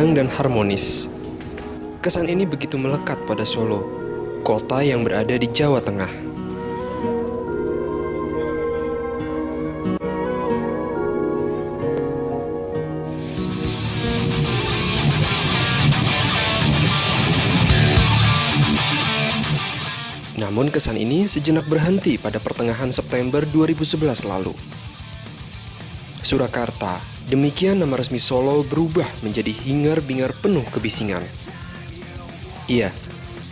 tenang dan harmonis. Kesan ini begitu melekat pada Solo, kota yang berada di Jawa Tengah. Namun kesan ini sejenak berhenti pada pertengahan September 2011 lalu. Surakarta, demikian nama resmi Solo, berubah menjadi hingar-bingar penuh kebisingan. Iya,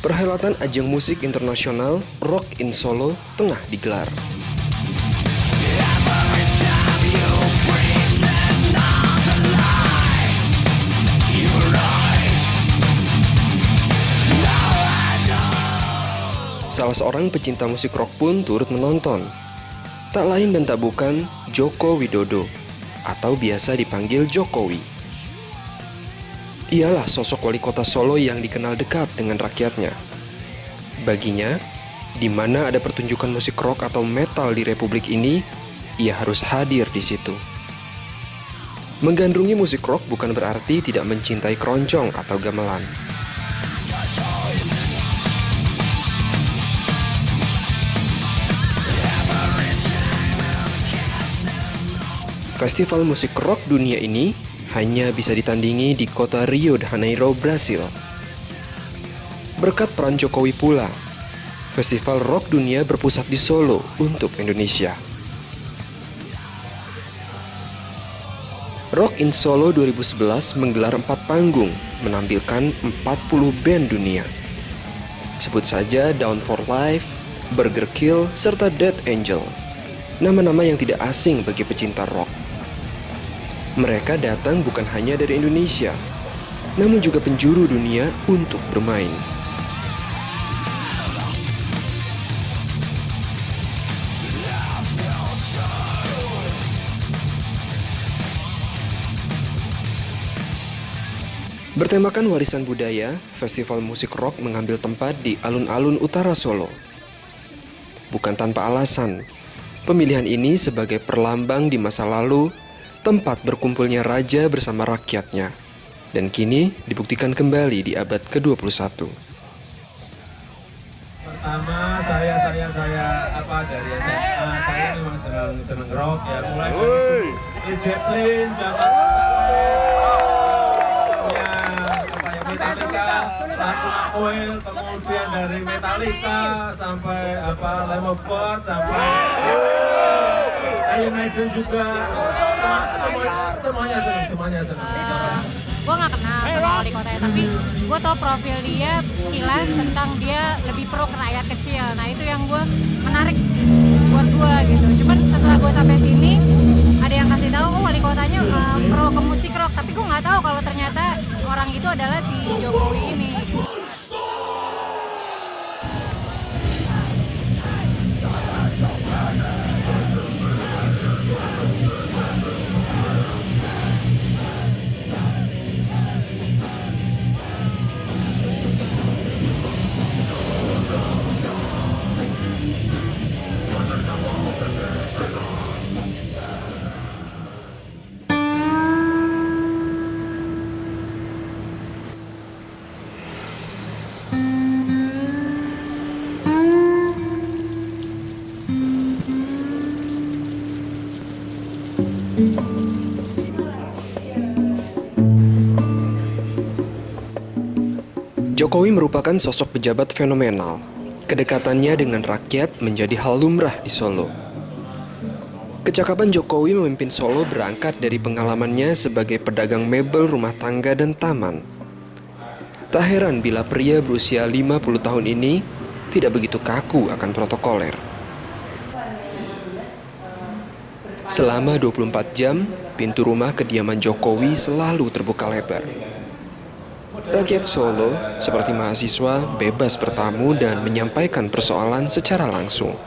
perhelatan ajang musik internasional Rock in Solo tengah digelar. Salah seorang pecinta musik rock pun turut menonton. Tak lain dan tak bukan Joko Widodo, atau biasa dipanggil Jokowi. Ialah sosok wali kota Solo yang dikenal dekat dengan rakyatnya. Baginya, di mana ada pertunjukan musik rock atau metal di republik ini, ia harus hadir di situ. Menggandrungi musik rock bukan berarti tidak mencintai keroncong atau gamelan. Festival musik rock dunia ini hanya bisa ditandingi di kota Rio de Janeiro, Brasil. Berkat peran Jokowi pula, festival rock dunia berpusat di Solo untuk Indonesia. Rock in Solo 2011 menggelar 4 panggung, menampilkan 40 band dunia. Sebut saja Down for Life, Burger Kill, serta Death Angel. Nama-nama yang tidak asing bagi pecinta rock. Mereka datang bukan hanya dari Indonesia, namun juga penjuru dunia untuk bermain. Bertemakan warisan budaya, festival musik rock mengambil tempat di alun-alun utara Solo. Bukan tanpa alasan, pemilihan ini sebagai perlambang di masa lalu, tempat berkumpulnya raja bersama rakyatnya, dan kini dibuktikan kembali di abad ke-21. Pertama saya dari SMA saya memang senang rock ya, mulai dari Led Zeppelin, zaman Metallica, Lacuna Coil, kemudian dari Metallica sampai Lamb of God, sampai Iron Maiden juga, semuanya senang. Gue gak kenal sama wali kota ya, tapi gue tau profil dia sekilas tentang dia lebih pro ke rakyat kecil. Nah itu yang gue menarik buat gue gitu. Cuman setelah gue sampai sini, ada yang kasih tahu wali kotanya pro ke musik rock, tapi gue nggak tahu kalau ternyata orang itu adalah si Jokowi ini. Jokowi merupakan sosok pejabat fenomenal. Kedekatannya dengan rakyat menjadi hal lumrah di Solo. Kecakapan Jokowi memimpin Solo berangkat dari pengalamannya sebagai pedagang mebel rumah tangga dan taman. Tak heran bila pria berusia 50 tahun ini tidak begitu kaku akan protokoler. Selama 24 jam, pintu rumah kediaman Jokowi selalu terbuka lebar. Rakyat Solo, seperti mahasiswa, bebas bertamu dan menyampaikan persoalan secara langsung.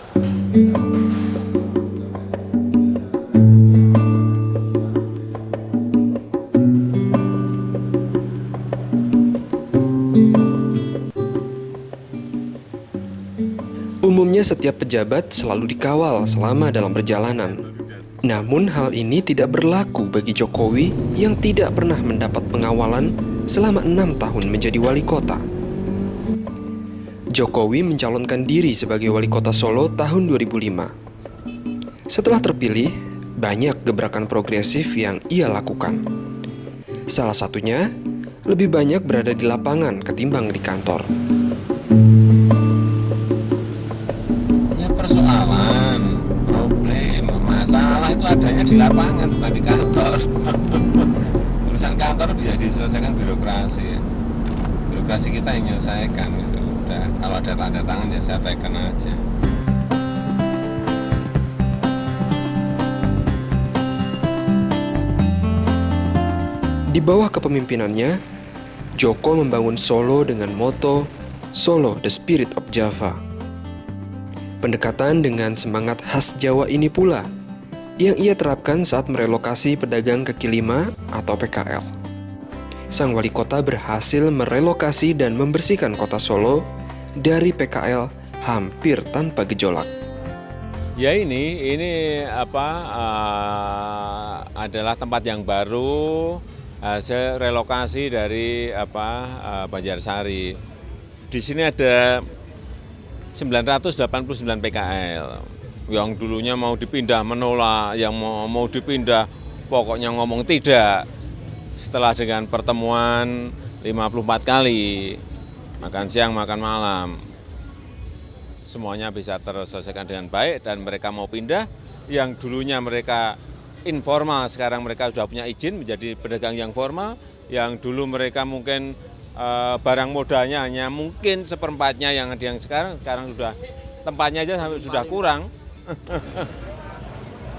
Umumnya setiap pejabat selalu dikawal selama dalam perjalanan. Namun hal ini tidak berlaku bagi Jokowi yang tidak pernah mendapat pengawalan selama 6 tahun menjadi wali kota. Jokowi mencalonkan diri sebagai wali kota Solo tahun 2005. Setelah terpilih, banyak gebrakan progresif yang ia lakukan. Salah satunya, lebih banyak berada di lapangan ketimbang di kantor. Ya persoalan, problem, masalah itu adanya di lapangan, bukan di kantor. Urusan kantor bisa diselesaikan birokrasi. Birokrasi kita yang menyelesaikan. Gitu. Udah, kalau ada tanda tangan ya saya tekan aja. Di bawah kepemimpinannya, Joko membangun Solo dengan moto Solo the Spirit of Java. Pendekatan dengan semangat khas Jawa ini pula yang ia terapkan saat merelokasi pedagang kaki lima atau PKL. Sang wali kota berhasil merelokasi dan membersihkan kota Solo dari PKL hampir tanpa gejolak. Ya ini adalah tempat yang baru hasil relokasi dari Banjarsari. Di sini ada 989 PKL yang dulunya mau dipindah menolak, yang mau dipindah pokoknya ngomong tidak. Setelah dengan pertemuan 54 kali, makan siang, makan malam, semuanya bisa terselesaikan dengan baik dan mereka mau pindah. Yang dulunya mereka informal, sekarang mereka sudah punya izin menjadi pedagang yang formal. Yang dulu mereka mungkin barang modalnya hanya mungkin seperempatnya yang ada yang sekarang sudah tempatnya aja sampai sudah kurang.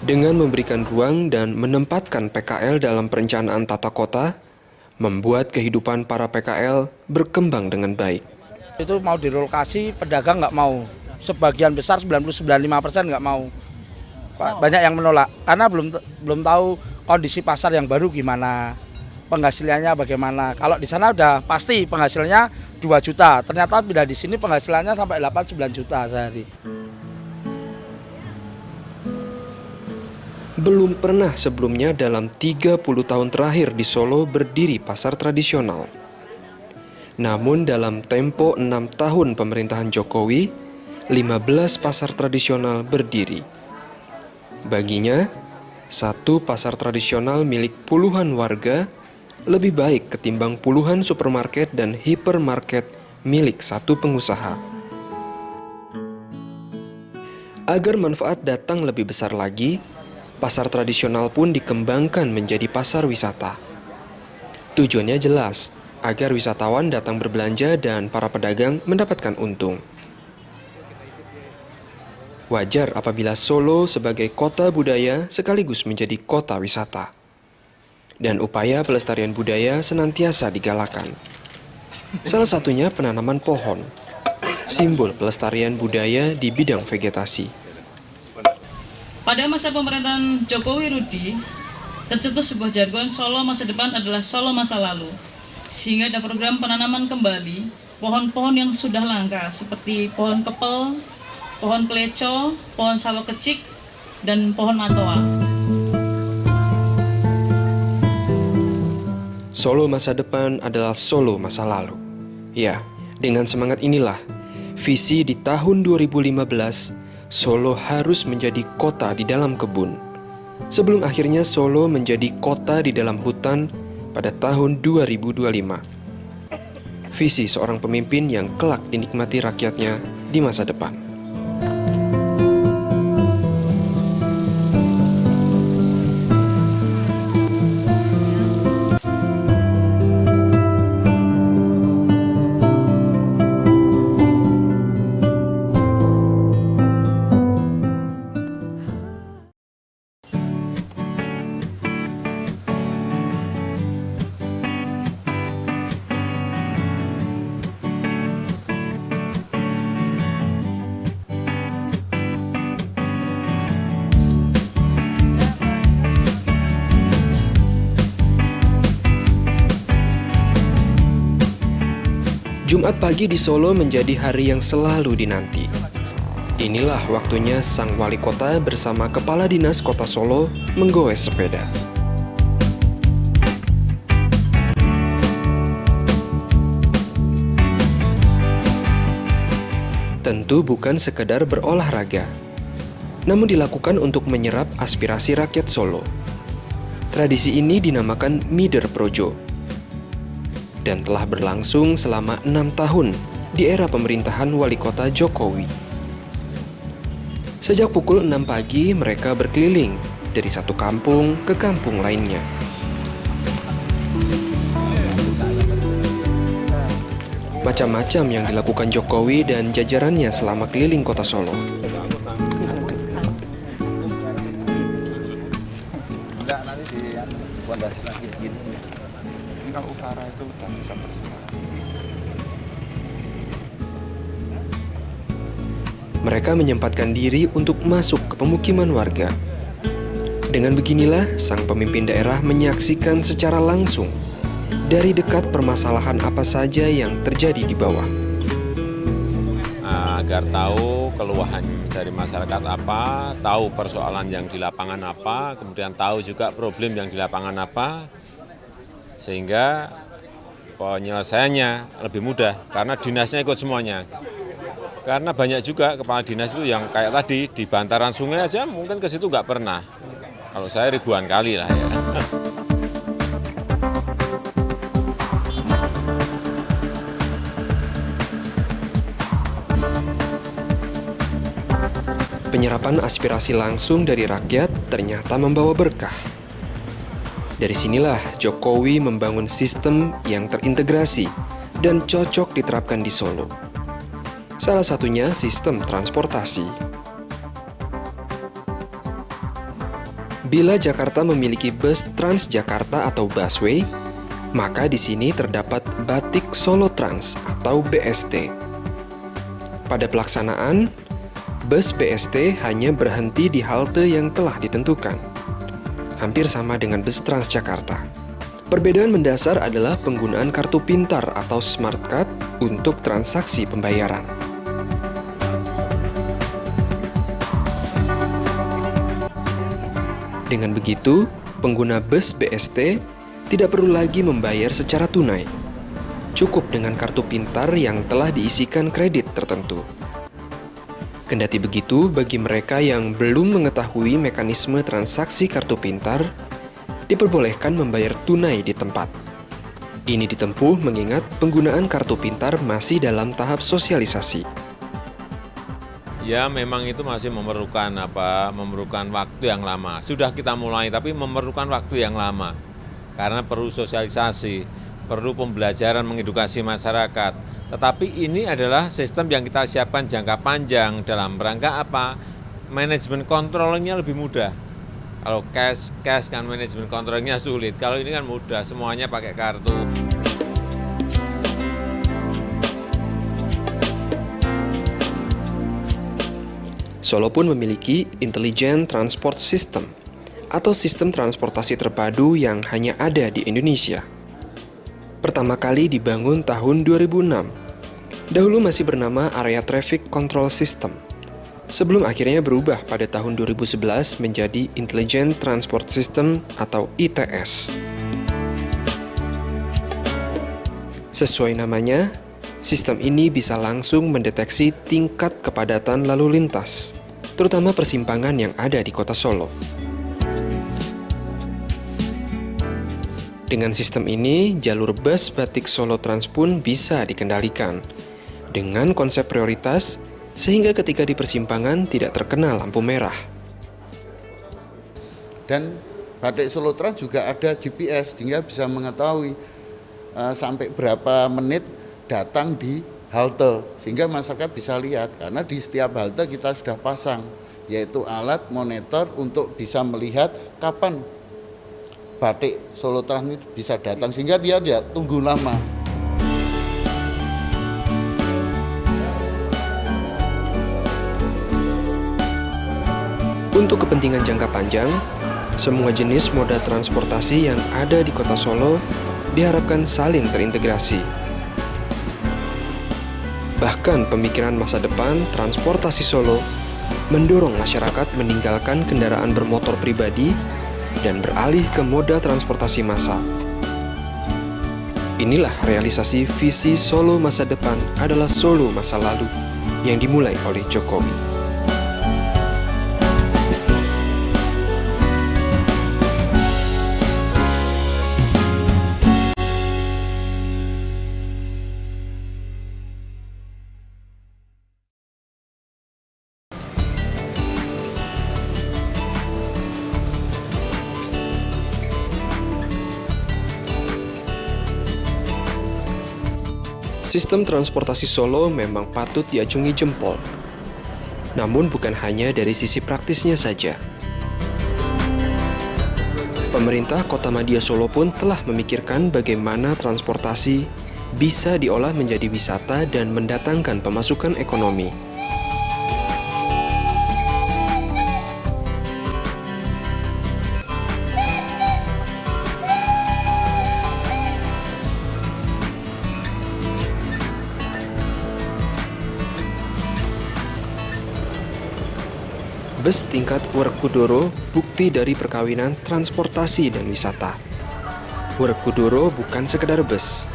Dengan memberikan ruang dan menempatkan PKL dalam perencanaan tata kota, membuat kehidupan para PKL berkembang dengan baik. Itu mau direlokasi, pedagang nggak mau. Sebagian besar 99,5% nggak mau. Banyak yang menolak karena belum tahu kondisi pasar yang baru gimana, penghasilannya bagaimana. Kalau di sana udah pasti penghasilannya 2 juta, ternyata pindah di sini penghasilannya sampai 8-9 juta sehari. Belum pernah sebelumnya dalam 30 tahun terakhir di Solo berdiri pasar tradisional. Namun dalam tempo 6 tahun pemerintahan Jokowi, 15 pasar tradisional berdiri. Baginya, satu pasar tradisional milik puluhan warga lebih baik ketimbang puluhan supermarket dan hipermarket milik satu pengusaha. Agar manfaat datang lebih besar lagi, pasar tradisional pun dikembangkan menjadi pasar wisata. Tujuannya jelas, agar wisatawan datang berbelanja dan para pedagang mendapatkan untung. Wajar apabila Solo sebagai kota budaya sekaligus menjadi kota wisata. Dan upaya pelestarian budaya senantiasa digalakan. Salah satunya penanaman pohon, simbol pelestarian budaya di bidang vegetasi. Pada masa pemerintahan Jokowi Rudi, tercetus sebuah jargon Solo masa depan adalah Solo masa lalu. Sehingga ada program penanaman kembali pohon-pohon yang sudah langka seperti pohon kepel, pohon kleco, pohon sawo kecik, dan pohon matoa. Solo masa depan adalah Solo masa lalu. Ya, dengan semangat inilah, visi di tahun 2015, Solo harus menjadi kota di dalam kebun. Sebelum akhirnya Solo menjadi kota di dalam hutan pada tahun 2025. Visi seorang pemimpin yang kelak dinikmati rakyatnya di masa depan. Jumat pagi di Solo menjadi hari yang selalu dinanti. Inilah waktunya sang wali kota bersama kepala dinas kota Solo menggoes sepeda. tentu bukan sekedar berolahraga, namun dilakukan untuk menyerap aspirasi rakyat Solo. Tradisi ini dinamakan Mider Projo dan telah berlangsung selama 6 tahun di era pemerintahan Wali Kota Jokowi. Sejak pukul 6 pagi mereka berkeliling dari satu kampung ke kampung lainnya. Macam-macam yang dilakukan Jokowi dan jajarannya selama keliling kota Solo. Mereka menyempatkan diri untuk masuk ke pemukiman warga. Dengan beginilah, sang pemimpin daerah menyaksikan secara langsung dari dekat permasalahan apa saja yang terjadi di bawah. Agar tahu keluhan dari masyarakat apa, tahu persoalan yang di lapangan apa, kemudian tahu juga problem yang di lapangan apa, sehingga penyelesaiannya lebih mudah, karena dinasnya ikut semuanya. Karena banyak juga kepala dinas itu yang kayak tadi, di bantaran sungai aja mungkin ke situ nggak pernah. Kalau saya ribuan kali lah ya. Penyerapan aspirasi langsung dari rakyat ternyata membawa berkah. Dari sinilah Jokowi membangun sistem yang terintegrasi dan cocok diterapkan di Solo. Salah satunya sistem transportasi. Bila Jakarta memiliki bus Transjakarta atau busway, maka di sini terdapat Batik Solo Trans atau BST. Pada pelaksanaan, bus BST hanya berhenti di halte yang telah ditentukan, hampir sama dengan bus Transjakarta. Perbedaan mendasar adalah penggunaan kartu pintar atau smart card untuk transaksi pembayaran. Dengan begitu, pengguna bus BST tidak perlu lagi membayar secara tunai. Cukup dengan kartu pintar yang telah diisikan kredit tertentu. Kendati begitu, bagi mereka yang belum mengetahui mekanisme transaksi kartu pintar, diperbolehkan membayar tunai di tempat. Ini ditempuh mengingat penggunaan kartu pintar masih dalam tahap sosialisasi. Ya memang itu masih memerlukan waktu yang lama. Sudah kita mulai tapi memerlukan waktu yang lama. Karena perlu sosialisasi, perlu pembelajaran mengedukasi masyarakat. Tetapi ini adalah sistem yang kita siapkan jangka panjang dalam rangka apa? Manajemen kontrolnya lebih mudah. Kalau cash kan manajemen kontrolnya sulit. Kalau ini kan mudah, semuanya pakai kartu. Solo pun memiliki Intelligent Transport System atau sistem transportasi terpadu yang hanya ada di Indonesia. Pertama kali dibangun tahun 2006. Dahulu masih bernama Area Traffic Control System, sebelum akhirnya berubah pada tahun 2011 menjadi Intelligent Transport System atau ITS. Sesuai namanya, sistem ini bisa langsung mendeteksi tingkat kepadatan lalu lintas, terutama persimpangan yang ada di kota Solo. Dengan sistem ini, jalur bus Batik Solo Trans pun bisa dikendalikan dengan konsep prioritas, sehingga ketika di persimpangan tidak terkena lampu merah. Dan Batik Solo Trans juga ada GPS, sehingga bisa mengetahui sampai berapa menit datang di halte, sehingga masyarakat bisa lihat, karena di setiap halte kita sudah pasang, yaitu alat monitor untuk bisa melihat kapan Batik Solo Trans ini bisa datang, sehingga dia tidak tunggu lama. Untuk kepentingan jangka panjang, semua jenis moda transportasi yang ada di kota Solo diharapkan saling terintegrasi. Bahkan pemikiran masa depan transportasi Solo mendorong masyarakat meninggalkan kendaraan bermotor pribadi dan beralih ke moda transportasi massal. Inilah realisasi visi Solo masa depan adalah Solo masa lalu yang dimulai oleh Jokowi. Sistem transportasi Solo memang patut diacungi jempol. Namun bukan hanya dari sisi praktisnya saja. Pemerintah Kota Madya Solo pun telah memikirkan bagaimana transportasi bisa diolah menjadi wisata dan mendatangkan pemasukan ekonomi. Bus tingkat Werkudara bukti dari perkawinan transportasi dan wisata. Werkudara bukan sekedar bus.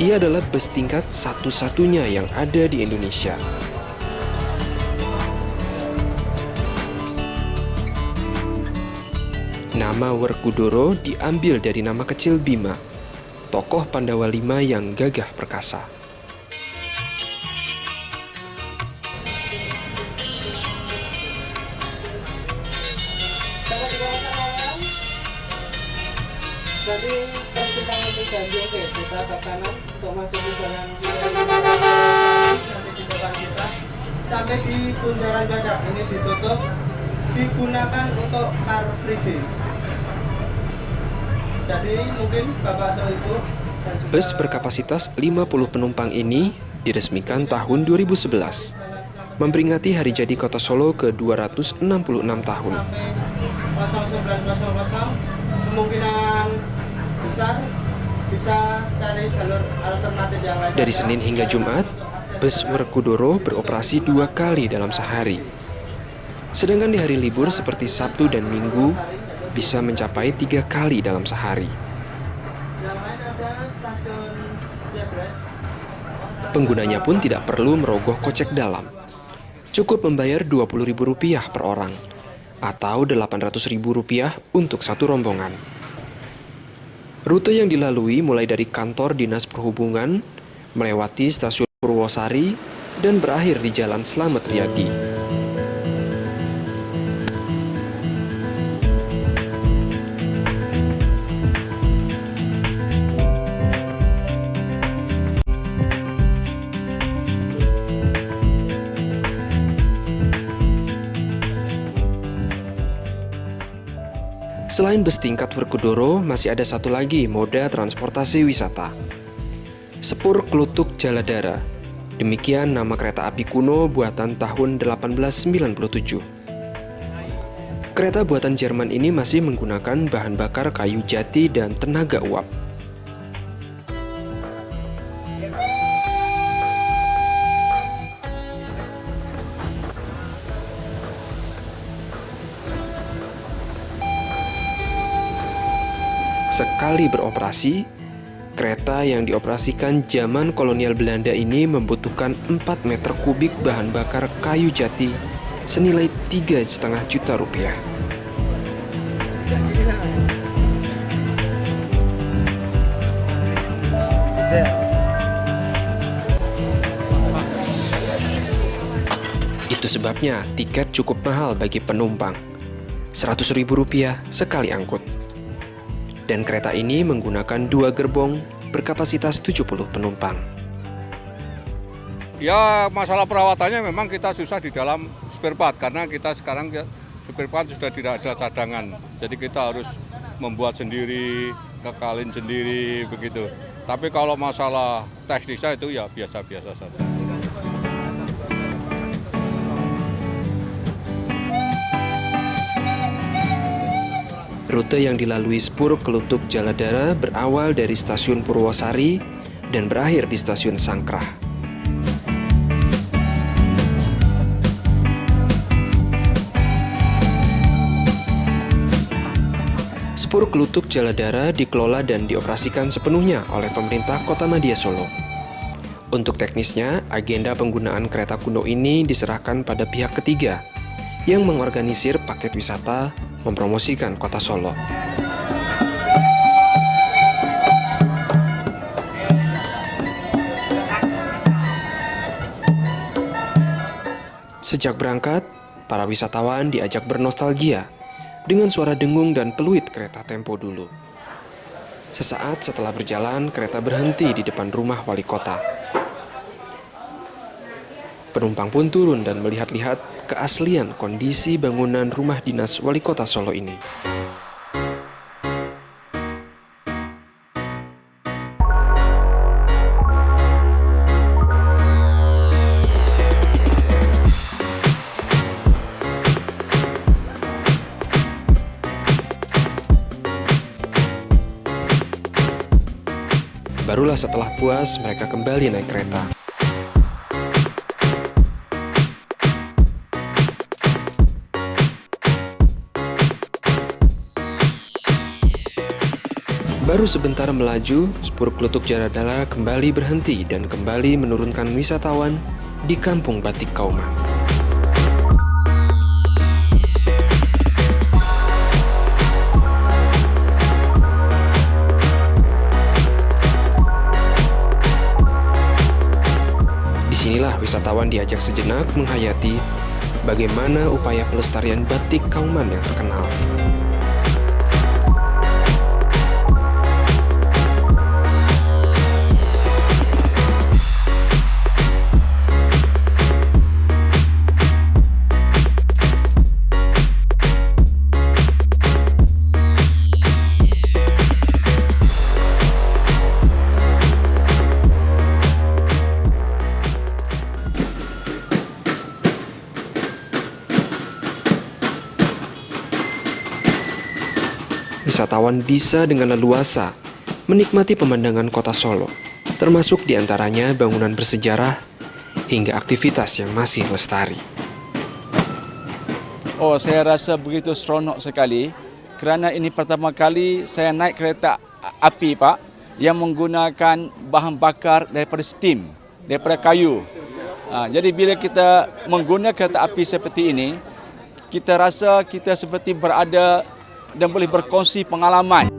Ia adalah bus tingkat satu-satunya yang ada di Indonesia. Nama Werkudara diambil dari nama kecil Bima, tokoh Pandawa V yang gagah perkasa. Jadi persimpangan Cijanji, oke, kita ke kanan untuk masuk ke jalan nanti di depan kita sampai di Bundaran Badak ini ditutup, digunakan untuk car free day. Jadi mungkin Bapak atau Ibu Bus berkapasitas 50 penumpang ini diresmikan tahun 2011, memperingati hari jadi Kota Solo ke-266 tahun. 0900 kemungkinan besar bisa cari jalur alternatif yang lain. Dari Senin hingga Jumat, bus Werkudara beroperasi 2 kali dalam sehari. Sedangkan di hari libur seperti Sabtu dan Minggu, bisa mencapai 3 kali dalam sehari. Yang lain ada stasiun Jebres. Penggunanya pun tidak perlu merogoh kocek dalam. Cukup membayar Rp20.000 per orang, atau Rp800.000 untuk satu rombongan. Rute yang dilalui mulai dari kantor Dinas Perhubungan, melewati stasiun Purwosari, dan berakhir di Jalan Slamet Riyadi. Selain bus tingkat Werkudara, masih ada satu lagi moda transportasi wisata. Sepur Kluthuk Jaladara. Demikian nama kereta api kuno buatan tahun 1897. Kereta buatan Jerman ini masih menggunakan bahan bakar kayu jati dan tenaga uap. Sekali beroperasi, kereta yang dioperasikan zaman kolonial Belanda ini membutuhkan 4 meter kubik bahan bakar kayu jati senilai Rp3,5 juta. Itu sebabnya tiket cukup mahal bagi penumpang, Rp100.000 sekali angkut. Dan kereta ini menggunakan 2 gerbong berkapasitas 70 penumpang. Ya, masalah perawatannya memang kita susah di dalam spare part karena kita sekarang spare part sudah tidak ada cadangan. Jadi kita harus membuat sendiri, kekalin sendiri begitu. Tapi kalau masalah teknisnya itu ya biasa-biasa saja. Rute yang dilalui Sepur Kluthuk Jaladara berawal dari stasiun Purwosari dan berakhir di stasiun Sangkrah. Sepur Kluthuk Jaladara dikelola dan dioperasikan sepenuhnya oleh pemerintah Kota Madya Solo. Untuk teknisnya, agenda penggunaan kereta kuno ini diserahkan pada pihak ketiga yang mengorganisir paket wisata mempromosikan kota Solo. Sejak berangkat, para wisatawan diajak bernostalgia dengan suara dengung dan peluit kereta Tempo dulu. Sesaat setelah berjalan, kereta berhenti di depan rumah wali kota. Penumpang pun turun dan melihat-lihat keaslian kondisi bangunan rumah dinas wali kota Solo ini. Barulah setelah puas, mereka kembali naik kereta. Baru sebentar melaju, spur Klutuk Jaradala kembali berhenti dan kembali menurunkan wisatawan di Kampung Batik Kauman. Disinilah wisatawan diajak sejenak menghayati bagaimana upaya pelestarian batik Kauman yang terkenal. Wisatawan bisa dengan leluasa menikmati pemandangan kota Solo, termasuk diantaranya bangunan bersejarah hingga aktivitas yang masih lestari. Oh, saya rasa begitu seronok sekali kerana ini pertama kali saya naik kereta api, Pak, yang menggunakan bahan bakar daripada steam, daripada kayu. Jadi bila kita menggunakan kereta api seperti ini, kita rasa kita seperti berada dan boleh berkongsi pengalaman.